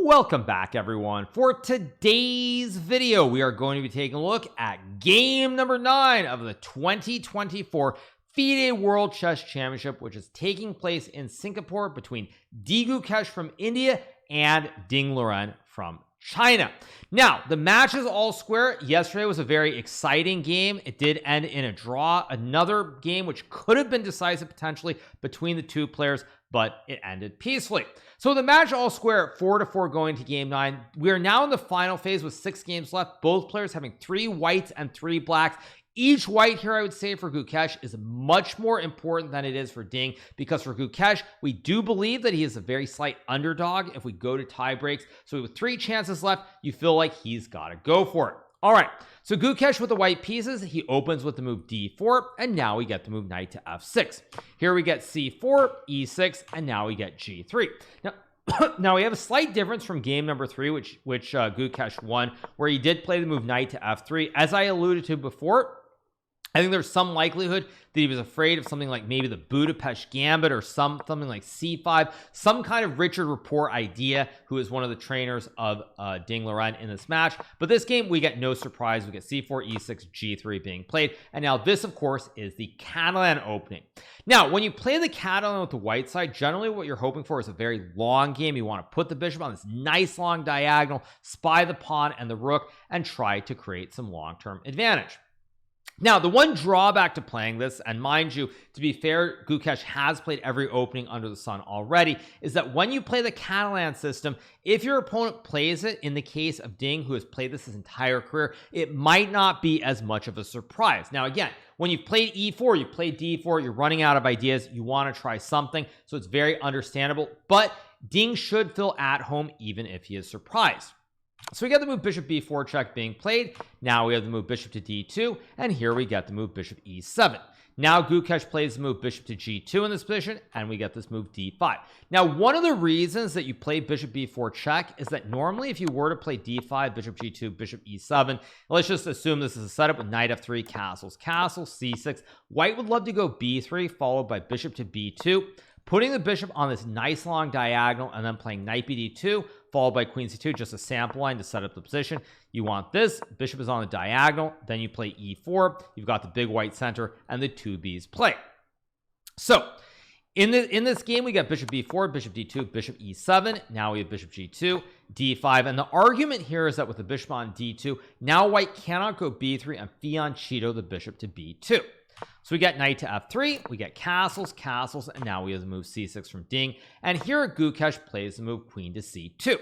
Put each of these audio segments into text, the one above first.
Welcome back, everyone. For today's video, we are going to be taking a look at game number 9 of the 2024 FIDE World Chess Championship, which is taking place in Singapore between Gukesh from India and Liren from China. Now, the match is all square. Yesterday was a very exciting game. It did end in a draw. Another game which could have been decisive potentially between the two players, but it ended peacefully. So the match all square at 4-4 going to game 9. We are now in the final phase with 6 games left. Both players having 3 whites and 3 blacks. Each white here, I would say, for Gukesh is much more important than it is for Ding, because for Gukesh, we do believe that he is a very slight underdog if we go to tie breaks. So with 3 chances left, you feel like he's got to go for it. All right, so Gukesh with the white pieces, he opens with the move d4, and now we get the move knight to f6. Here we get c4, e6, and now we get g3. Now we have a slight difference from game number 3, which Gukesh won, where he did play the move knight to f3. As I alluded to before, I think there's some likelihood that he was afraid of something like maybe the Budapest Gambit or something like c5, some kind of Richard Rapport idea, who is one of the trainers of Liren in this match. But this game, we get no surprise. We get c4, e6, g3 being played. And now this, of course, is the Catalan opening. Now, when you play the Catalan with the white side, generally what you're hoping for is a very long game. You want to put the bishop on this nice long diagonal, spy the pawn and the rook, and try to create some long-term advantage. Now, the one drawback to playing this, and mind you, to be fair, Gukesh has played every opening under the sun already, is that when you play the Catalan system, if your opponent plays it, in the case of Ding, who has played this his entire career, it might not be as much of a surprise. Now, again, when you've played e4, you've played d4, you're running out of ideas, you want to try something, so it's very understandable, but Ding should feel at home even if he is surprised. So we get the move bishop b4 check being played. Now we have the move bishop to d2, and here we get the move bishop e7. Now Gukesh plays the move bishop to g2 in this position, and we get this move d5. Now, one of the reasons that you play bishop b4 check is that normally if you were to play d5, bishop g2, bishop e7, let's just assume this is a setup with knight f3, castles, c6. White would love to go b3, followed by bishop to b2, putting the bishop on this nice long diagonal, and then playing knight bd2, followed by queen c2, just a sample line to set up the position. You want this, bishop is on the diagonal, then you play e4, you've got the big white center, and the 2 B's play. So in this game, we got bishop b4, bishop d2, bishop e7. Now we have bishop g2, d5, and the argument here is that with the bishop on d2, now white cannot go b3 and fianchetto the bishop to b2. So we get knight to f3, we get castles, and now we have the move c6 from Ding. And here Gukesh plays the move queen to c2.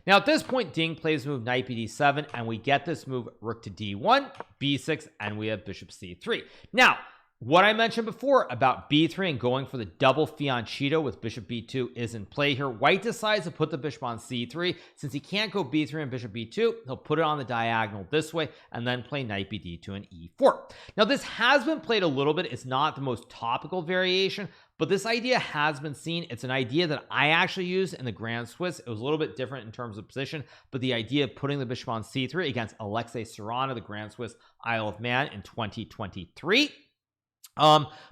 Now at this point, Ding plays the move knight bd7, and we get this move rook to d1, b6, and we have bishop c3. Now, what I mentioned before about b3 and going for the double fianchetto with bishop b2 is in play here. White decides to put the bishop on c3. Since he can't go b3 and bishop b2, he'll put it on the diagonal this way and then play knight bd2 and e4. Now, this has been played a little bit. It's not the most topical variation, but this idea has been seen. It's an idea that I actually used in the Grand Swiss. It was a little bit different in terms of position, but the idea of putting the bishop on c3 against Alexei Serrano, the Grand Swiss Isle of Man in 2023.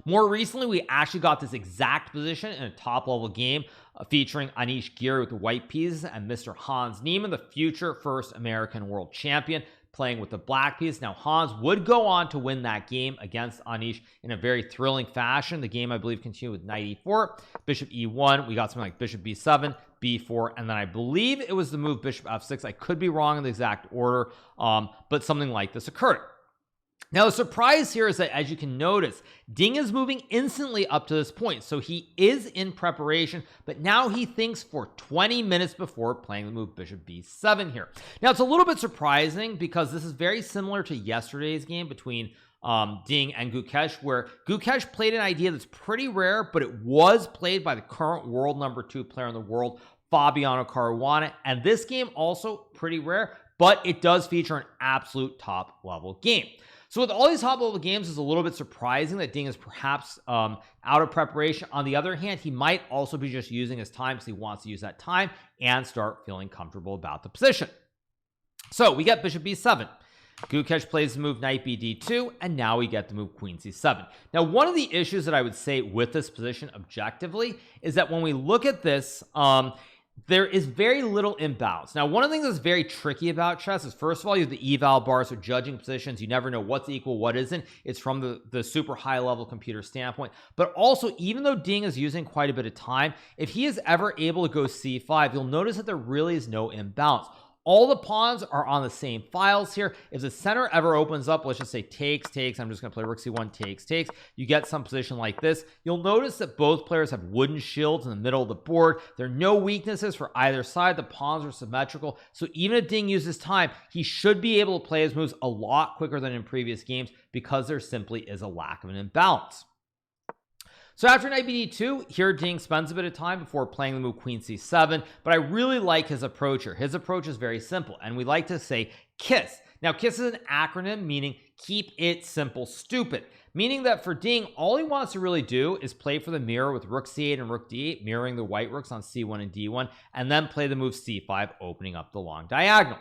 More recently, we actually got this exact position in a top-level game featuring Anish Giri with the white pieces and Mr. Hans Niemann, the future first American world champion, playing with the black piece. Now, Hans would go on to win that game against Anish in a very thrilling fashion. The game, I believe, continued with knight e4, bishop e1. We got something like bishop b7, b4, and then I believe it was the move bishop f6. I could be wrong in the exact order, but something like this occurred. Now, the surprise here is that, as you can notice, Ding is moving instantly up to this point. So he is in preparation, but now he thinks for 20 minutes before playing the move bishop b7 here. Now, it's a little bit surprising because this is very similar to yesterday's game between Ding and Gukesh, where Gukesh played an idea that's pretty rare, but it was played by the current world #2 player in the world, Fabiano Caruana. And this game also pretty rare, but it does feature an absolute top-level game. So with all these top-level games, it's a little bit surprising that Ding is perhaps out of preparation. On the other hand, he might also be just using his time because he wants to use that time and start feeling comfortable about the position. So we get bishop b7. Gukesh plays the move knight bd2, and now we get the move queen c7. Now, one of the issues that I would say with this position objectively is that when we look at this, there is very little imbalance. Now, one of the things that's very tricky about chess is, first of all, you have the eval bar, so judging positions, you never know what's equal, what isn't. It's from the super high level computer standpoint. But also, even though Ding is using quite a bit of time, if he is ever able to go c5, you'll notice that there really is no imbalance. All the pawns are on the same files here. If the center ever opens up, let's just say takes, I'm just going to play rook c1, takes, you get some position like this. You'll notice that both players have wooden shields in the middle of the board. There are no weaknesses for either side. The pawns are symmetrical. So even if Ding uses time, he should be able to play his moves a lot quicker than in previous games because there simply is a lack of an imbalance. So after knight bd2, here Ding spends a bit of time before playing the move queen c7, but I really like his approach here. His approach is very simple, and we like to say KISS. Now, KISS is an acronym meaning keep it simple stupid, meaning that for Ding, all he wants to really do is play for the mirror with rook c8 and rook d8, mirroring the white rooks on c1 and d1, and then play the move c5, opening up the long diagonal.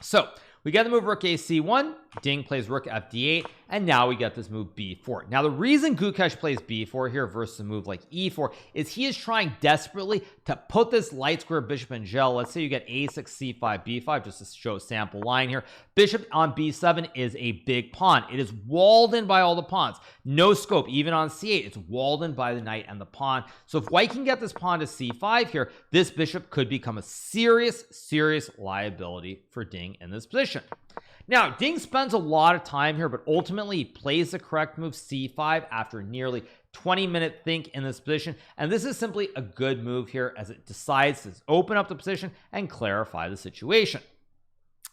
So we get the move rook a c1, Ding plays rook f d8, and now we get this move b4. Now the reason Gukesh plays b4 here versus a move like e4 is he is trying desperately to put this light square bishop in jail. Let's say you get a6 c5 b5, just to show a sample line here. Bishop on b7 is a big pawn. It is walled in by all the pawns, no scope. Even on c8, it's walled in by the knight and the pawn. So if white can get this pawn to c5 here, this bishop could become a serious liability for Ding in this position. Now, Ding spends a lot of time here, but ultimately he plays the correct move c5 after a nearly 20-minute think in this position, and this is simply a good move here as it decides to open up the position and clarify the situation.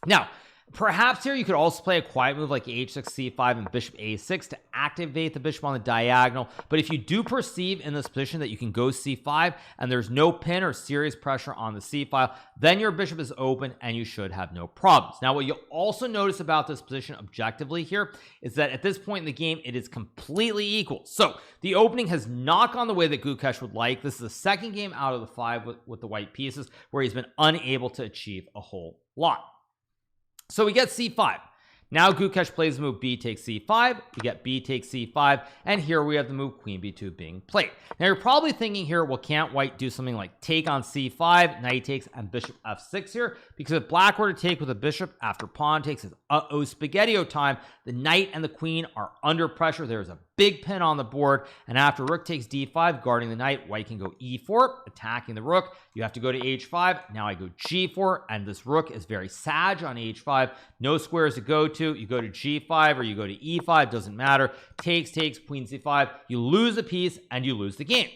Now, perhaps here you could also play a quiet move like h6 c5 and bishop a6 to activate the bishop on the diagonal, but if you do perceive in this position that you can go c5 and there's no pin or serious pressure on the c file, then your bishop is open and you should have no problems. Now, what you'll also notice about this position objectively here is that at this point in the game, it is completely equal. So the opening has not gone the way that Gukesh would like. This is the second game out of the 5 with the white pieces where he's been unable to achieve a whole lot. So we get c5. Now Gukesh plays the move b takes c5, we get b takes c5, and here we have the move queen b2 being played. Now you're probably thinking here, well, can't white do something like take on c5, knight takes, and bishop f6 here? Because if black were to take with a bishop after pawn takes, it's uh-oh spaghetti-o time. The knight and the queen are under pressure. There's a big pin on the board, and after rook takes d5, guarding the knight, white can go e4, attacking the rook. You have to go to h5. Now I go g4, and this rook is very sag on h5. No squares to go to. You go to g5 or you go to e5, doesn't matter. Takes, queen c5. You lose a piece and you lose the game.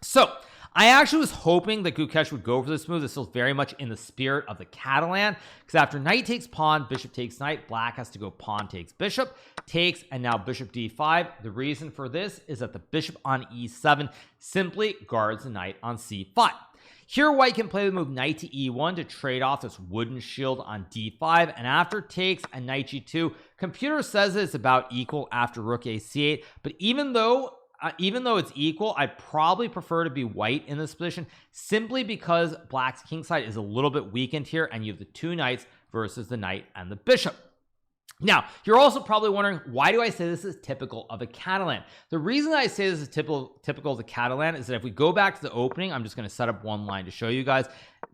So I actually was hoping that Gukesh would go for this move. This feels very much in the spirit of the Catalan, because after knight takes pawn, bishop takes knight, black has to go pawn takes bishop, takes, and now bishop d5. The reason for this is that the bishop on e7 simply guards the knight on c5. Here white can play the move knight to e1 to trade off this wooden shield on d5, and after takes and knight g2, computer says it's about equal after rook a c8, but even though it's equal, I'd probably prefer to be white in this position simply because black's kingside is a little bit weakened here, and you have the two knights versus the knight and the bishop. Now, you're also probably wondering, why do I say this is typical of a Catalan? The reason I say this is typical of the Catalan is that if we go back to the opening, I'm just going to set up one line to show you guys.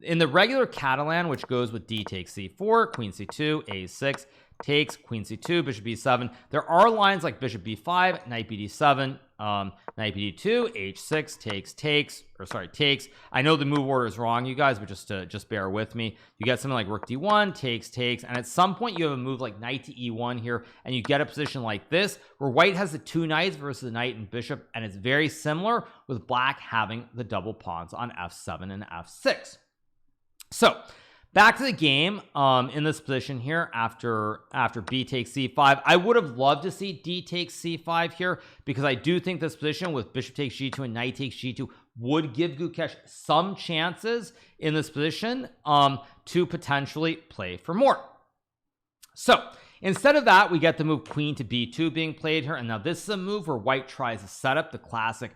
In the regular Catalan, which goes with d takes c4, queen c2, a6, takes, queen c2, bishop b7, there are lines like bishop b5, knight bd7, knight bd2, h6, takes. I know the move order is wrong, you guys, but just bear with me. You get something like rook d1, takes, and at some point you have a move like knight to e1 here, and you get a position like this where white has the two knights versus the knight and bishop, and it's very similar with black having the double pawns on f7 and f6. So back to the game, in this position here, after b takes c5, I would have loved to see d takes c5 here, because I do think this position with bishop takes g2 and knight takes g2 would give Gukesh some chances in this position to potentially play for more. So instead of that, we get the move queen to b2 being played here, and now this is a move where white tries to set up the classic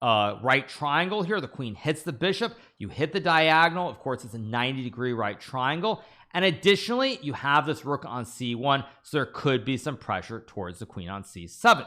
right triangle here. The queen hits the bishop, you hit the diagonal. Of course, it's a 90-degree right triangle, and additionally you have this rook on c1, so there could be some pressure towards the queen on c7.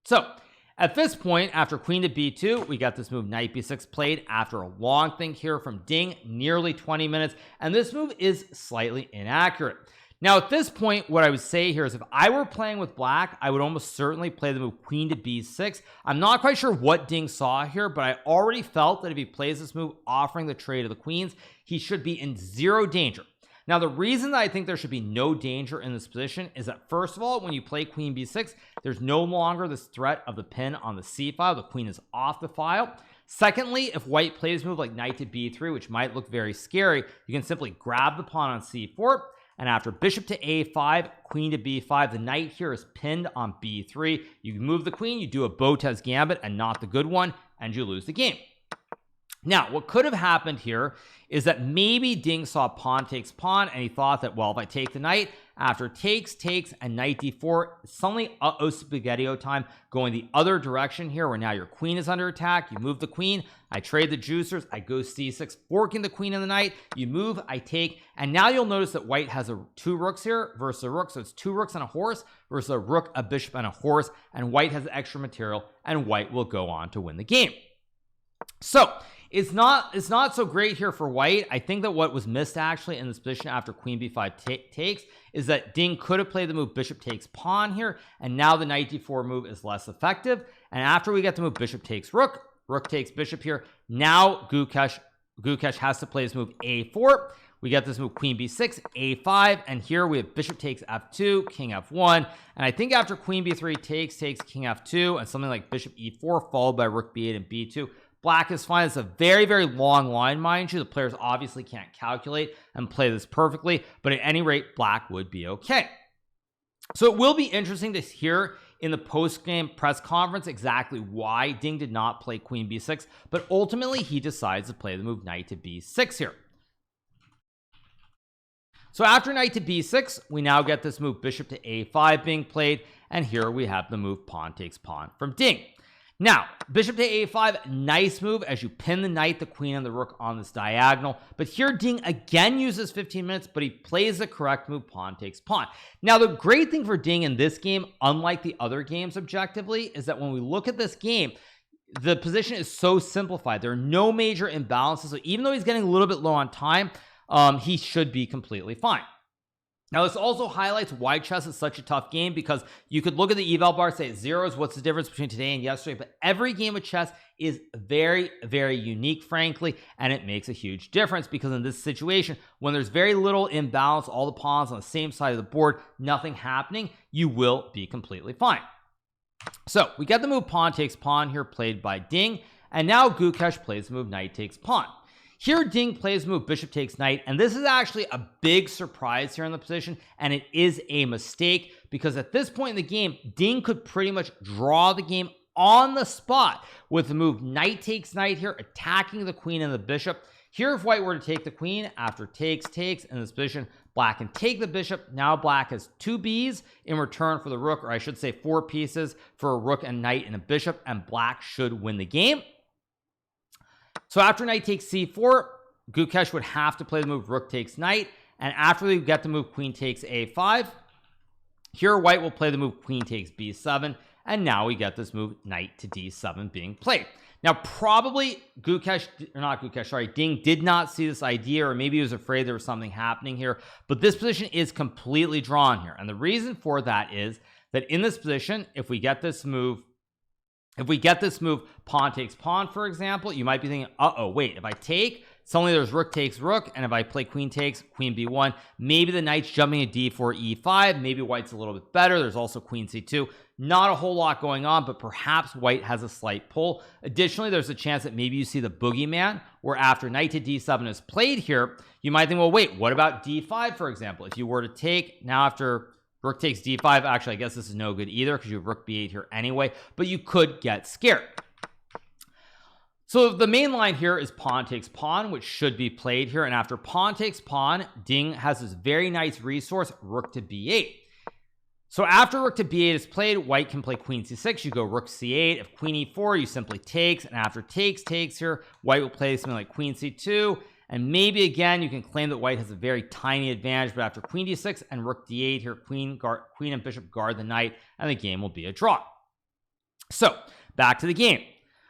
So At this point, after queen to b2, we got this move knight b6 played after a long think here from Ding, nearly 20 minutes, and this move is slightly inaccurate. Now at this point, what I would say here is if I were playing with black, I would almost certainly play the move queen to b6. I'm not quite sure what Ding saw here, but I already felt that if he plays this move offering the trade of the queens, he should be in zero danger. Now the reason that I think there should be no danger in this position is that, first of all, when you play queen b6, there's no longer this threat of the pin on the c file. The queen is off the file. Secondly, if white plays a move like knight to b3, which might look very scary, you can simply grab the pawn on c4, and after bishop to a5, queen to b5, the knight here is pinned on b3. You move the queen, you do a Botez gambit and not the good one, and you lose the game. Now what could have happened here is that maybe Ding saw pawn takes pawn and he thought that, well, if I take the knight, after takes and knight d4, suddenly spaghetti-o time, going the other direction here, where now your queen is under attack. You move the queen, I trade the juicers, I go c6, forking the queen and the knight, you move, I take, and now you'll notice that white has two rooks here versus a rook. So it's two rooks and a horse versus a rook, a bishop, and a horse, and white has extra material, and white will go on to win the game. So it's not so great here for white. I think that what was missed actually in this position after queen b5 takes is that Ding could have played the move bishop takes pawn here, and now the knight d4 move is less effective. And after we get the move bishop takes rook, rook takes bishop here, now Gukesh has to play this move a4. We get this move queen b6, a5, and here we have bishop takes f2, king f1, and I think after queen b3 takes king f2, and something like bishop e4 followed by rook b8 and b2, black is fine. It's a very, very long line, mind you. The players obviously can't calculate and play this perfectly, but at any rate, black would be okay. So it will be interesting to hear in the post-game press conference exactly why Ding did not play queen b6, but ultimately he decides to play the move knight to b6 here. So after knight to b6, we now get this move bishop to a5 being played, and here we have the move pawn takes pawn from Ding. Now bishop to a5, nice move as you pin the knight, the queen, and the rook on this diagonal, but here Ding again uses 15 minutes, but he plays the correct move, pawn takes pawn. Now the great thing for Ding in this game, unlike the other games objectively, is that when we look at this game, the position is so simplified. There are no major imbalances, so even though he's getting a little bit low on time, he should be completely fine. Now this also highlights why chess is such a tough game, because you could look at the eval bar, say zeros, what's the difference between today and yesterday, but every game of chess is very, very unique, frankly, and it makes a huge difference, because in this situation, when there's very little imbalance, all the pawns on the same side of the board, nothing happening, you will be completely fine. So we get the move pawn takes pawn here played by Ding, and now Gukesh plays the move knight takes pawn. Here Ding plays the move bishop takes knight, and this is actually a big surprise here in the position, and it is a mistake, because at this point in the game, Ding could pretty much draw the game on the spot with the move knight takes knight here, attacking the queen and the bishop. Here if white were to take the queen after takes in this position, black can take the bishop. Now black has 2 Bs in return for the rook, or I should say 4 pieces for a rook and knight and a bishop, and black should win the game. So after knight takes c4, Gukesh would have to play the move rook takes knight, and after we get the move queen takes a5, here white will play the move queen takes b7, and now we get this move knight to d7 being played. Now probably Ding did not see this idea, or maybe he was afraid there was something happening here, but this position is completely drawn here, and the reason for that is that in this position, if we get this move pawn takes pawn, for example, you might be thinking, wait, if I take, suddenly there's rook takes rook, and if I play queen takes queen b1, maybe the knight's jumping at d4 e5, maybe white's a little bit better. There's also queen c2, not a whole lot going on, but perhaps white has a slight pull. Additionally, there's a chance that maybe you see the boogeyman, where after knight to d7 is played here, you might think, well, wait, what about d5, for example? If you were to take, now after rook takes d5, actually I guess this is no good either, because you have rook b8 here anyway, but you could get scared. So the main line here is pawn takes pawn, which should be played here, and after pawn takes pawn, Ding has this very nice resource, rook to b8. So after rook to b8 is played, white can play queen c6, you go rook c8. If queen e4, you simply takes, and after takes here, white will play something like queen c2, and maybe again you can claim that white has a very tiny advantage, but after queen d6 and rook d8 here, queen and bishop guard the knight, and the game will be a draw. So back to the game.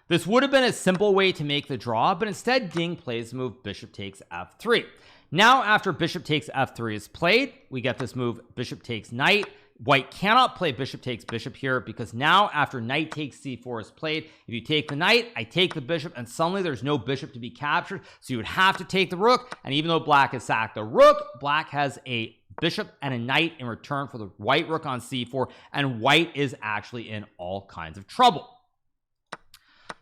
This would have been a simple way to make the draw, but instead Ding plays the move bishop takes f3. Now after bishop takes f3 is played, we get this move bishop takes knight. White cannot play bishop takes bishop here because now after knight takes c4 is played, if you take the knight, I take the bishop, and suddenly there's no bishop to be captured, so you would have to take the rook. And even though black has sacked the rook, black has a bishop and a knight in return for the white rook on c4, and white is actually in all kinds of trouble.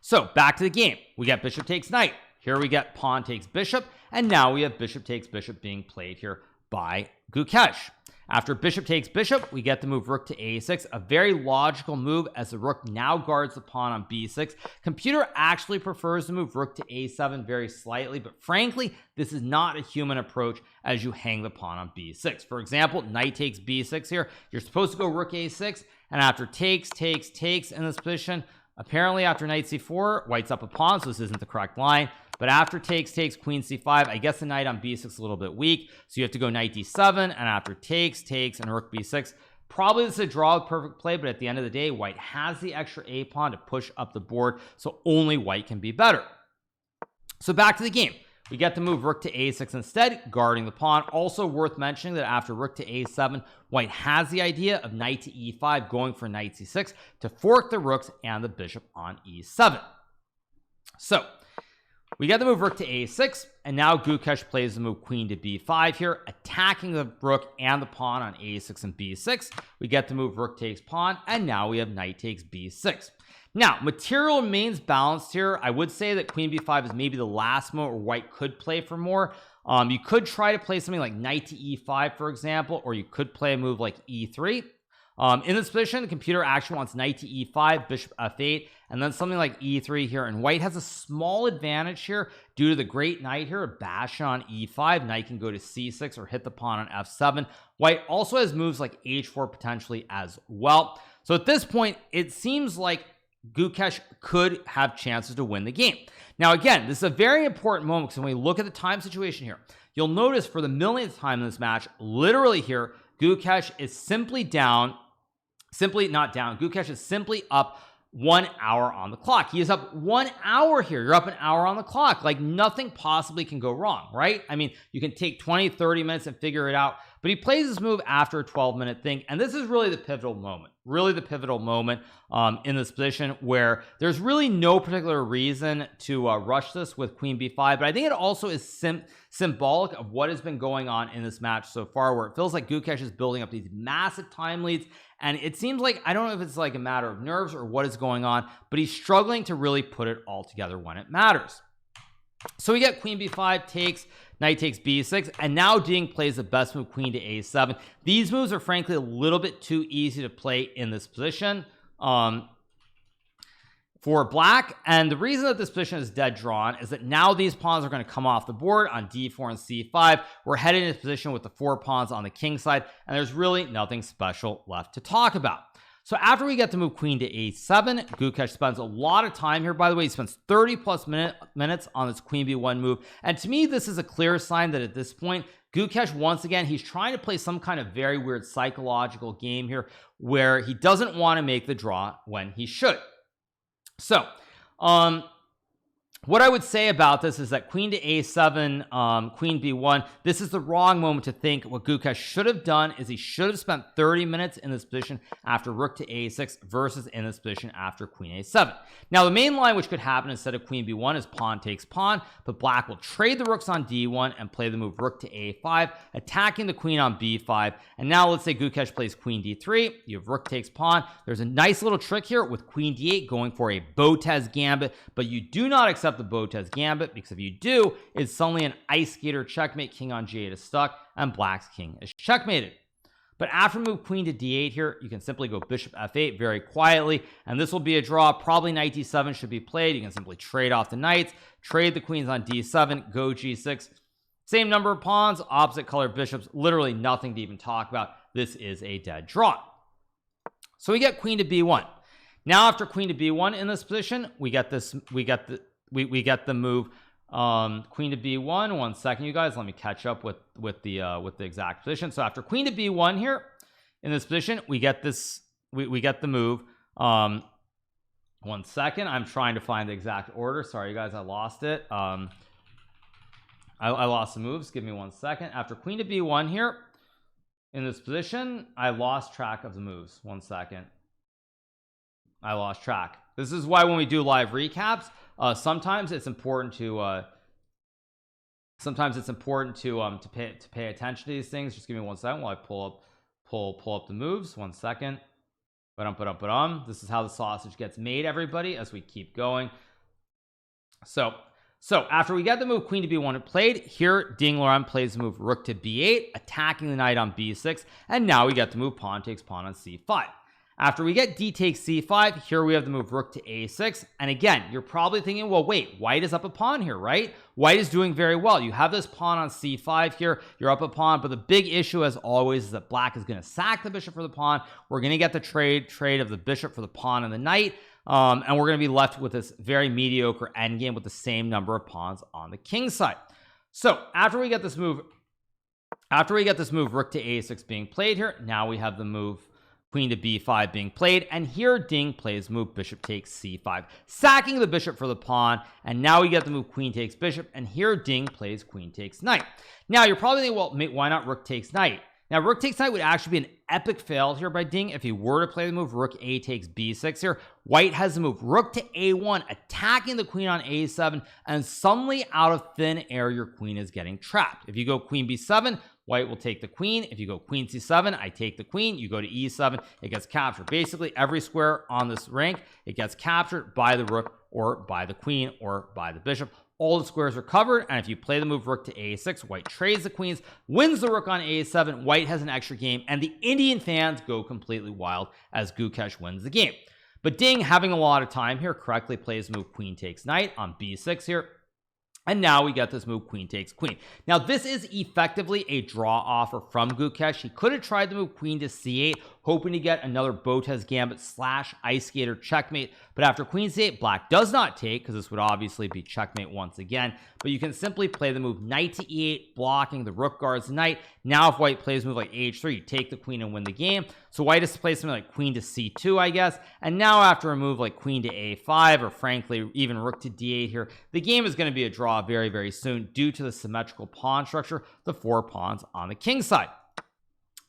So back to the game, we get bishop takes knight. Here we get pawn takes bishop, and now we have bishop takes bishop being played here by Gukesh. After bishop takes bishop, we get the move rook to a6, a very logical move as the rook now guards the pawn on b6. Computer actually prefers to move rook to a7 very slightly, but frankly, this is not a human approach as you hang the pawn on b6. For example, knight takes b6 here. You're supposed to go rook a6, and after takes in this position, apparently after knight c4, white's up a pawn, so this isn't the correct line. But after takes queen c5, I guess the knight on b6 is a little bit weak, so you have to go knight d7, and after takes and rook b6, probably this is a draw with perfect play, but at the end of the day, white has the extra a pawn to push up the board, so only white can be better. So back to the game, we get to move rook to a6 instead, guarding the pawn. Also worth mentioning that after rook to a7, white has the idea of knight to e5, going for knight c6 to fork the rooks and the bishop on e7. So we get the move rook to a6, and now Gukesh plays the move queen to b5 here, attacking the rook and the pawn on a6 and b6. We get the move rook takes pawn, and now we have knight takes b6. Now, material remains balanced here. I would say that queen b5 is maybe the last moment where white could play for more. You could try to play something like knight to e5, for example, or you could play a move like e3. In this position, the computer actually wants knight to e5, bishop f8, and then something like e3 here. And white has a small advantage here due to the great knight here, a bash on e5. Knight can go to c6 or hit the pawn on f7. White also has moves like h4 potentially as well. So at this point, it seems like Gukesh could have chances to win the game. Now, again, this is a very important moment because when we look at the time situation here, you'll notice for the millionth time in this match, literally here, Gukesh is simply not down. Gukesh is simply up 1 hour on the clock. He is up 1 hour here. You're up an hour on the clock. Like nothing possibly can go wrong, right? I mean, you can take 20, 30 minutes and figure it out, but he plays this move after a 12-minute thing. And this is really the pivotal moment, in this position where there's really no particular reason to rush this with queen b5. But I think it also is symbolic of what has been going on in this match so far, where it feels like Gukesh is building up these massive time leads. And it seems like, I don't know if it's like a matter of nerves or what is going on, but he's struggling to really put it all together when it matters. So we get queen b5 takes, knight takes b6, and now Ding plays the best move, queen to a7. These moves are frankly a little bit too easy to play in this position for black, and the reason that this position is dead drawn is that now these pawns are going to come off the board on d4 and c5. We're headed into position with the 4 pawns on the king side, and there's really nothing special left to talk about. So after we get to move queen to a7, Gukesh spends a lot of time here. By the way, he spends 30 plus minutes on this queen b1 move, and to me this is a clear sign that at this point Gukesh, once again, he's trying to play some kind of very weird psychological game here where he doesn't want to make the draw when he should. So what I would say about this is that queen to a7, queen b1, this is the wrong moment to think. What Gukesh should have done is he should have spent 30 minutes in this position after rook to a6 versus in this position after queen a7. Now the main line which could happen instead of queen b1 is pawn takes pawn, but black will trade the rooks on d1 and play the move rook to a5, attacking the queen on b5. And now let's say Gukesh plays queen d3, you have rook takes pawn. There's a nice little trick here with queen d8 going for a Botez gambit, but you do not accept the Botez gambit, because if you do, it's suddenly an ice skater checkmate. King on g8 is stuck and black's king is checkmated. But after move queen to d8 here, you can simply go bishop f8 very quietly, and this will be a draw. Probably knight d7 should be played. You can simply trade off the knights, trade the queens on d7, go g6, same number of pawns, opposite color bishops, literally nothing to even talk about. This is a dead draw. So we get queen to b1. Now after queen to b1 in this position, we get the move queen to b1. 1 second, you guys, let me catch up with the exact position. So after queen to b1 here in this position, we get the move 1 second, I'm trying to find the exact order. Sorry you guys, I lost it. I lost the moves. Give me 1 second. After queen to b1 here in this position, I lost track of the moves. 1 second, I lost track. This is why when we do live recaps, sometimes it's important to pay attention to these things. Just give me 1 second while I pull up the moves. 1 second. This is how the sausage gets made, everybody, as we keep going. So after we get the move queen to b1 played, here Liren plays the move rook to b8, attacking the knight on b6, and now we get the move pawn takes pawn on c5. After we get d takes c5, here we have the move rook to a6, and again, you're probably thinking, well, wait, white is up a pawn here, right? White is doing very well. You have this pawn on c5 here, you're up a pawn, but the big issue, as always, is that black is going to sack the bishop for the pawn. We're going to get the trade of the bishop for the pawn and the knight, and we're going to be left with this very mediocre endgame with the same number of pawns on the king side. So after we get this move rook to a6 being played here, now we have the move queen to b5 being played, and here Ding plays move bishop takes c5, sacking the bishop for the pawn, and now we get the move queen takes bishop, and here Ding plays queen takes knight. Now you're probably thinking, well, why not rook takes knight? Now rook takes knight would actually be an epic fail here by Ding if he were to play the move rook a takes b6 here. White has the move rook to a1, attacking the queen on a7, and suddenly out of thin air your queen is getting trapped. If you go queen b7, white will take the queen. If you go queen c7, I take the queen. You go to e7, it gets captured. Basically every square on this rank, it gets captured by the rook or by the queen or by the bishop. All the squares are covered, and if you play the move rook to a6, white trades the queens, wins the rook on a7, white has an extra game, and the Indian fans go completely wild as Gukesh wins the game. But Ding, having a lot of time here, correctly plays move queen takes knight on b6 here, and now we get this move queen takes queen. Now this is effectively a draw offer from Gukesh. He could have tried the move queen to c8, hoping to get another Botez Gambit / Ice Skater checkmate, but after queen c8, black does not take, because this would obviously be checkmate once again. But you can simply play the move knight to e8, blocking the rook guards the knight. Now if white plays a move like h3, you take the queen and win the game. So white has to play something like queen to c2, I guess, and now after a move like queen to a5, or frankly even rook to d8 here, the game is going to be a draw very, very soon due to the symmetrical pawn structure, the 4 pawns on the king side.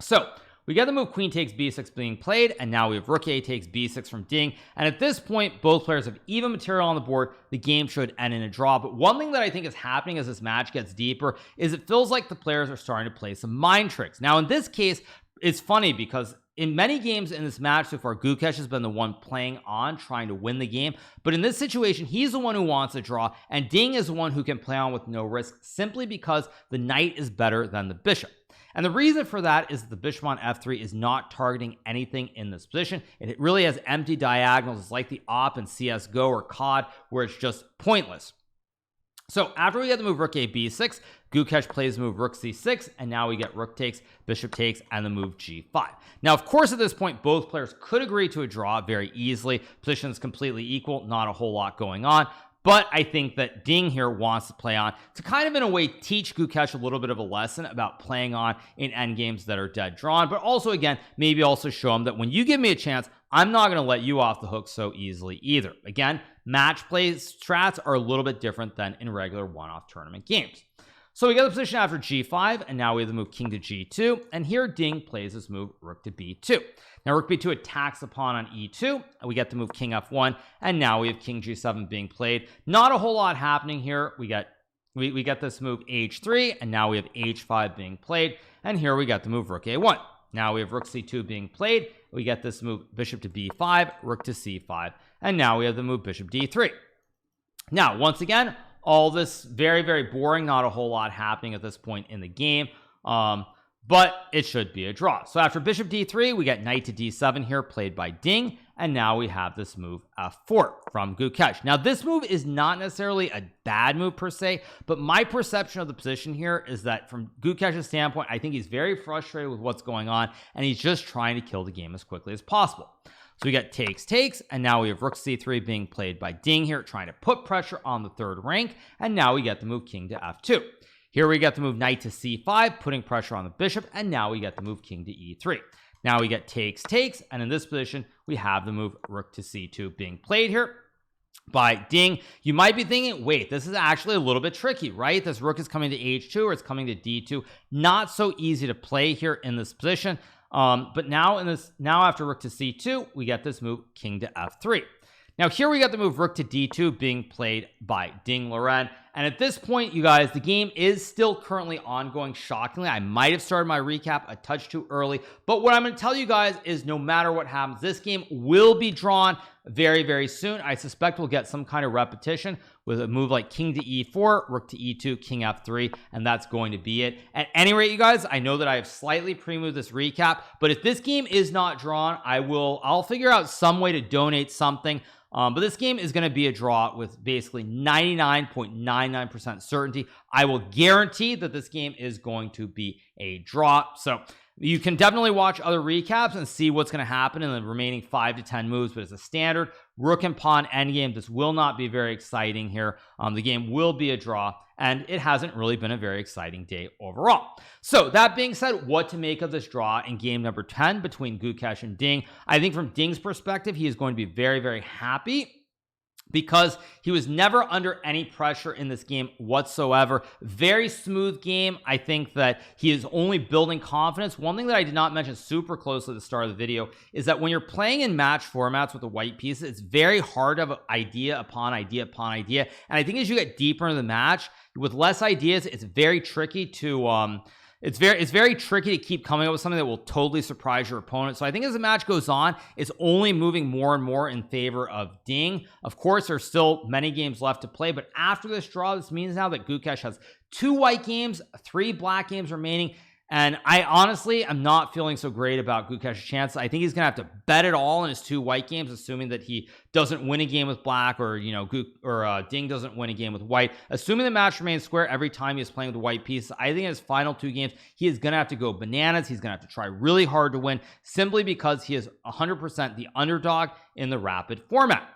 So we get the move queen takes b6 being played, and now we have rook a takes b6 from Ding, and at this point both players have even material on the board. The game should end in a draw. But one thing that I think is happening as this match gets deeper is it feels like the players are starting to play some mind tricks. Now in this case, it's funny because in many games in this match so far, Gukesh has been the one playing on, trying to win the game, but in this situation he's the one who wants a draw, and Ding is the one who can play on with no risk, simply because the knight is better than the bishop. And the reason for that is that the bishop on f3 is not targeting anything in this position. It really has empty diagonals. It's like the op in CSGO or COD, where it's just pointless. So after we get the move rook a b6, Gukesh plays the move rook c6, and now we get rook takes, bishop takes, and the move g5. Now of course at this point both players could agree to a draw very easily. Position is completely equal, not a whole lot going on. But I think that Ding here wants to play on to kind of in a way teach Gukesh a little bit of a lesson about playing on in endgames that are dead drawn, but also again maybe also show him that when you give me a chance, I'm not going to let you off the hook so easily either. Again, match play strats are a little bit different than in regular one-off tournament games. So we get the position after g5, and now we have the move king to g2, and here Ding plays this move rook to b2. Now rook b2 attacks the pawn on e2, and we get the move king f1, and now we have king g7 being played. Not a whole lot happening here. We get this move h3, and now we have h5 being played, and here we got the move rook a1. Now we have rook c2 being played. We get this move bishop to b5, rook to c5, and now we have the move bishop d3. Now once again, all this very, very boring, not a whole lot happening at this point in the game, but it should be a draw. So after bishop d3, we get knight to d7 here, played by Ding, and now we have this move f4 from Gukesh. Now this move is not necessarily a bad move per se, but my perception of the position here is that from Gukesh's standpoint, I think he's very frustrated with what's going on, and he's just trying to kill the game as quickly as possible. So we got takes, and now we have rook c3 being played by Ding here, trying to put pressure on the third rank, and now we get the move king to f2. Here we get the move knight to c5, putting pressure on the bishop, and now we get the move king to e3. Now we get takes, and in this position we have the move rook to c2 being played here by Ding. You might be thinking, wait, this is actually a little bit tricky, right? This rook is coming to h2 or it's coming to d2. Not so easy to play here in this position. But now after rook to c2, we get this move king to f3. Now here we got the move rook to d2 being played by Ding Liren. And at this point, you guys, the game is still currently ongoing. Shockingly, I might have started my recap a touch too early, but what I'm going to tell you guys is no matter what happens, this game will be drawn very, very soon. I suspect we'll get some kind of repetition with a move like king to e4, rook to e2, king f3, and that's going to be it. At any rate, you guys, I know that I have slightly pre-moved this recap, but if this game is not drawn, I'll figure out some way to donate something. But this game is going to be a draw with basically 99.99% certainty. I will guarantee that this game is going to be a draw. So you can definitely watch other recaps and see what's going to happen in the remaining 5 to 10 moves, but as a standard rook and pawn endgame, this will not be very exciting here. The game will be a draw, and it hasn't really been a very exciting day overall. So that being said, what to make of this draw in game number 10 between Gukesh and Ding? I think from Ding's perspective, he is going to be very, very happy because he was never under any pressure in this game whatsoever. Very smooth game. I think that he is only building confidence. One thing that I did not mention super closely at the start of the video is that when you're playing in match formats with the white pieces, it's very hard to have idea upon idea upon idea. And I think as you get deeper into the match with less ideas, it's very tricky to it's very tricky to keep coming up with something that will totally surprise your opponent. So I think as the match goes on, it's only moving more and more in favor of Ding. Of course, there's still many games left to play, but after this draw, this means now that Gukesh has 2 white games, 3 black games remaining. And I honestly am not feeling so great about Gukesh's chances. I think he's gonna have to bet it all in his 2 white games, assuming that he doesn't win a game with black, or Ding doesn't win a game with white. Assuming the match remains square every time he's playing with the white pieces, I think in his final 2 games he is gonna have to go bananas. He's gonna have to try really hard to win, simply because he is 100% the underdog in the rapid format.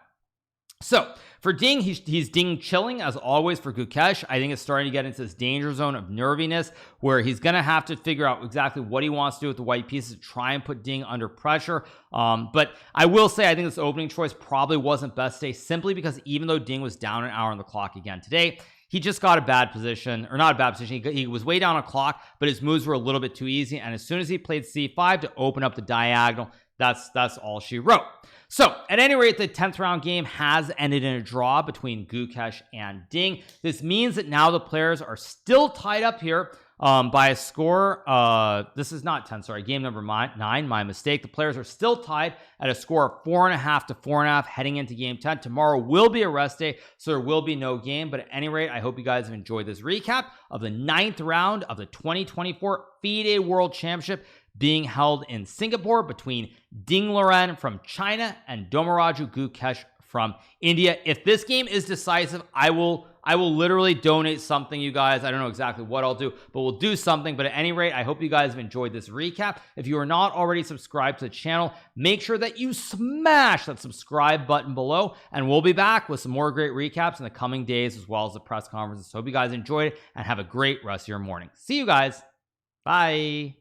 So for Ding, he's Ding chilling as always. For Gukesh, I think it's starting to get into this danger zone of nerviness where he's going to have to figure out exactly what he wants to do with the white pieces to try and put Ding under pressure. But I will say I think this opening choice probably wasn't best today, simply because even though Ding was down an hour on the clock again today, he just got a bad position, or not a bad position. He was way down on clock, but his moves were a little bit too easy. And as soon as he played c5 to open up the diagonal, that's all she wrote. So at any rate, the 10th round game has ended in a draw between Gukesh and Ding. This means that now the players are still tied up here by a score. This is not 10, sorry, game number 9, my mistake. The players are still tied at a score of 4.5 to 4.5 heading into game 10. Tomorrow will be a rest day, so there will be no game. But at any rate, I hope you guys have enjoyed this recap of the 9th round of the 2024 FIDE World Championship being held in Singapore between Ding Liren from China and Domaraju Gukesh from India. If this game is decisive, I will literally donate something, you guys. I don't know exactly what I'll do, but we'll do something. But at any rate, I hope you guys have enjoyed this recap. If you are not already subscribed to the channel, make sure that you smash that subscribe button below, and we'll be back with some more great recaps in the coming days, as well as the press conferences. So hope you guys enjoyed it and have a great rest of your morning. See you guys. Bye.